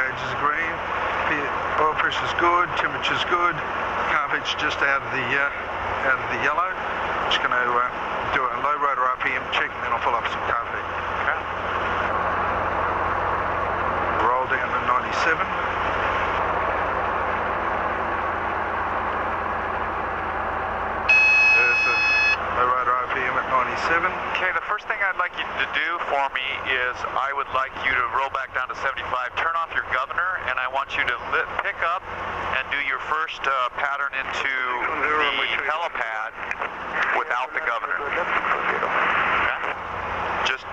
gauge is green. Oil pressure's good, temperature's good. Cartridge just out of the yellow. Just going to do a low rotor RPM check, and then I'll fill up some carb feed. Okay. Roll down to 97. There's the low rotor RPM at 97. Okay, the first thing I'd like you to do for me is I would like you to roll back down to 75, turn off your governor, and I want you to pick up and do your first pattern into the helipad without the governor. Okay. Just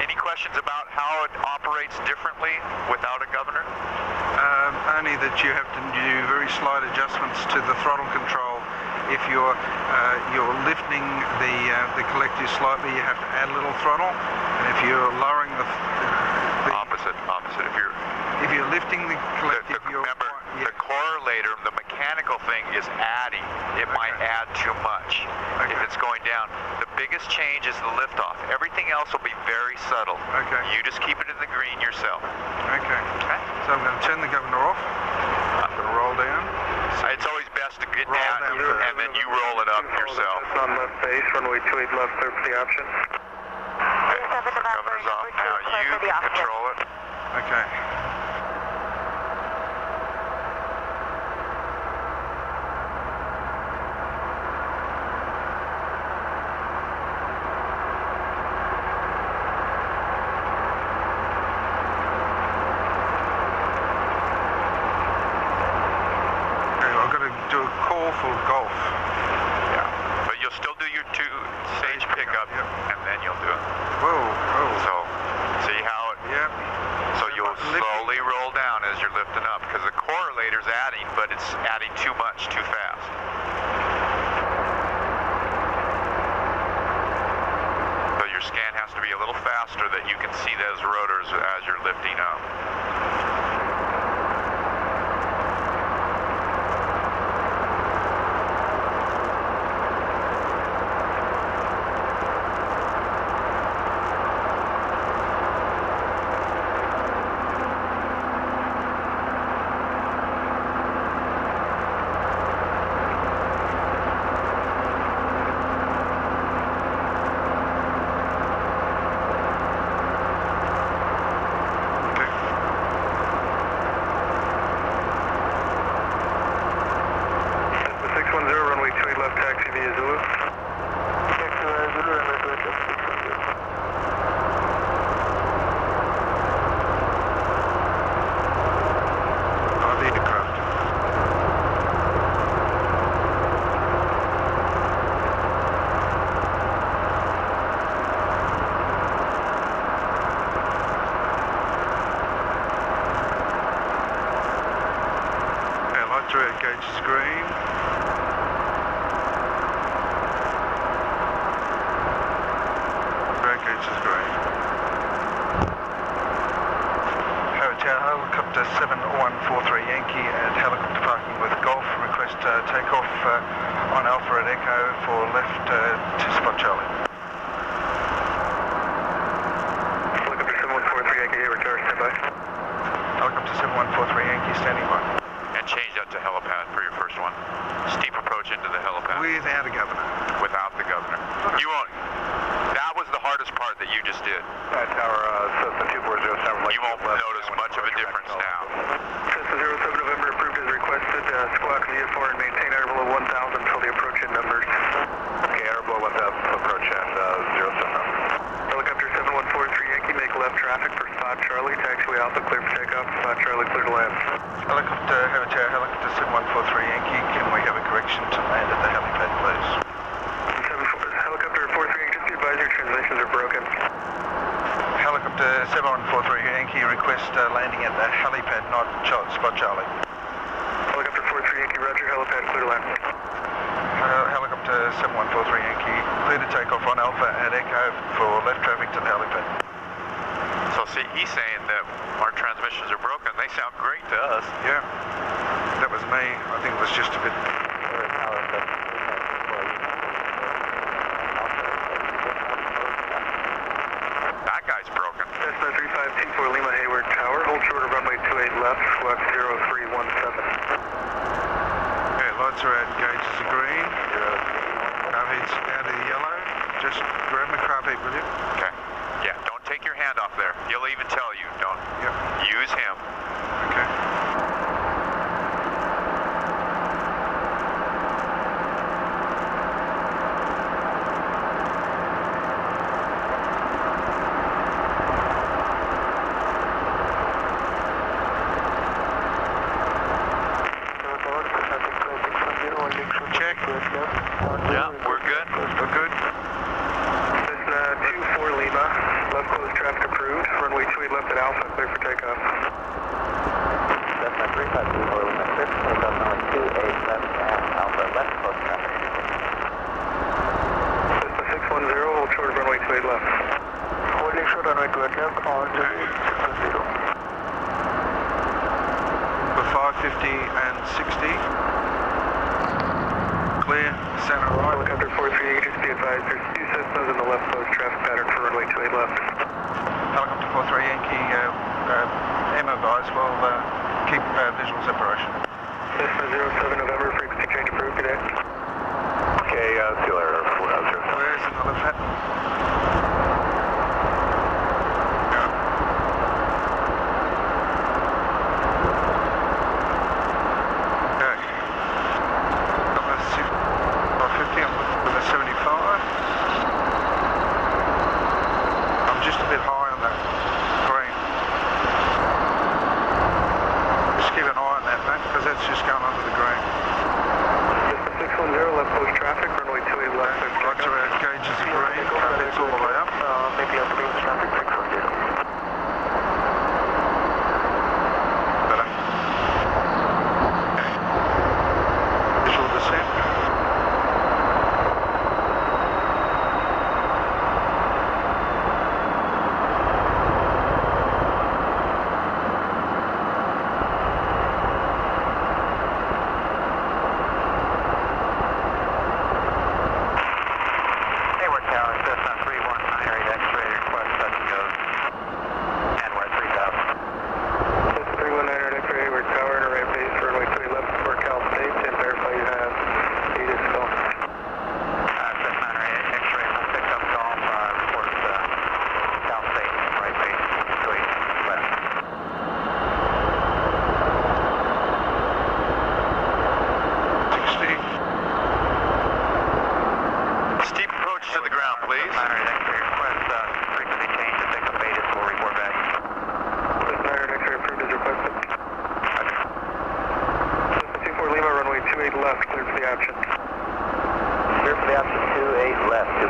any questions about how it operates differently without a governor? Only that you have to do very slight adjustments to the throttle control. If you're lifting the collective slightly, you have to add a little throttle, and if you're lowering the opposite. If you're lifting the collective, remember, the correlator, the mechanical thing is adding. It might add too much if it's going down. The biggest change is the liftoff. Everything else will be very subtle. Okay. You just keep it in the green yourself. Okay. So I'm going to turn the governor off. I'm going to roll down. It's always best to get down and then you roll it up yourself. On left base, runway 28 left, clear for the option. Okay. Governor's off now. You control it. Okay. Do a call for golf. Yeah, but you'll still do your stage pickup, and then you'll do it. Whoa. So, see how it... Yep. So you'll slowly roll down as you're lifting up, because the correlator's adding, but it's adding too much, too fast. So your scan has to be a little faster that you can see those rotors as you're lifting up. Gauge is green. Drag gauge is green. Hotel helicopter 7143 Yankee at helicopter parking with Golf. Request takeoff on Alpha at Echo for left to spot Charlie. Helicopter 7143 Yankee, return, stand by. Helicopter 7143 Yankee standing by. Change that to helipad for your first one. Steep approach into the helipad. Without a governor. Without the governor. You won't. That was the hardest part that you just did. Tower Cessna 2407. You won't notice much of a difference now. Cessna 07 November approved as requested. Squawk VFR and maintain air below 1,000 until the approach in numbers. Okay, air below 1,000 approach and 07. Helicopter 7143 Yankee, make left traffic for spot Charlie. Taxiway Alpha clear for takeoff. Spot Charlie clear to land. Helicopter 7143 Yankee, can we have a correction to land at the helipad, please? Helicopter 43 Yankee, just advise your transmissions are broken. Helicopter 7143 Yankee, request landing at the helipad, not spot Charlie. Helicopter 43 Yankee, roger, helipad clear to land. Helicopter 7143 Yankee, clear to take off on Alpha at Echo for left traffic to the helipad. So see, he's saying that our transmissions are broken. They sound great to us. Yeah, that was me. I think it was just a bit... That guy's broken. Cessna 3524 Lima Hayward Tower, hold short of runway 28 left. left, squawk 0317. Okay, lights are out, gauges are green. Car heat's out of the yellow. Just grab my car heat, will you? Okay. Yeah, don't take your hand off there. He'll even tell you, don't use him. Okay. Check. Yeah, we're good. We're good. This is 24 Lima, left closed traffic approved, runway 28 left at Alpha, clear for takeoff. Cessna 352 Lima 6, takeoff runway 28 left at Alpha, left closed traffic. Cessna 610, hold short of runway 28 left. Holding short runway 28 left on 610. For 550 and 60. Clear, center right. Helicopter 43, just be advised, there's two Cessnas in the left closed traffic pattern for runway 28 left. Helicopter 43 Yankee, M advised, we'll keep visual separation. Cessna 07 November, frequency change approved today. Okay, see you later. Where's in the left hat? left, clear for the option. Clear for the option 28 left, 2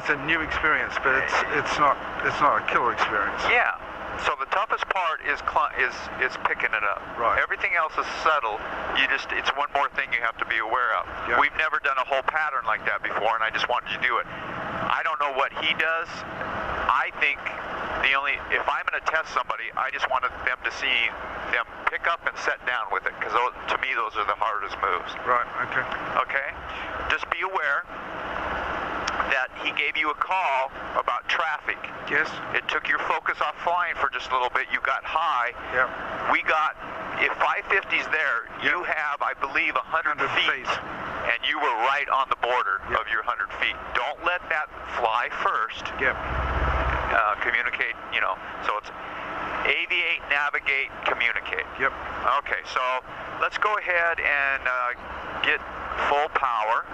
It's a new experience, but it's not a killer experience. Yeah. So the toughest part is picking it up. Right. Everything else is subtle. It's one more thing you have to be aware of. Yep. We've never done a whole pattern like that before, and I just wanted you to do it. I don't know what he does. I think if I'm going to test somebody, I just wanted them to see them pick up and set down with it, because to me those are the hardest moves. Right. Okay. Okay. Just be aware that he gave you a call about traffic. Yes. It took your focus off flying for just a little bit. You got high. Yep. We got if 550's there, you have, I believe, 100 feet, and you were right on the border of your 100 feet. Don't let that fly first. Yep. Communicate, you know, so it's aviate, navigate, communicate. Yep. Okay, so let's go ahead and get full power.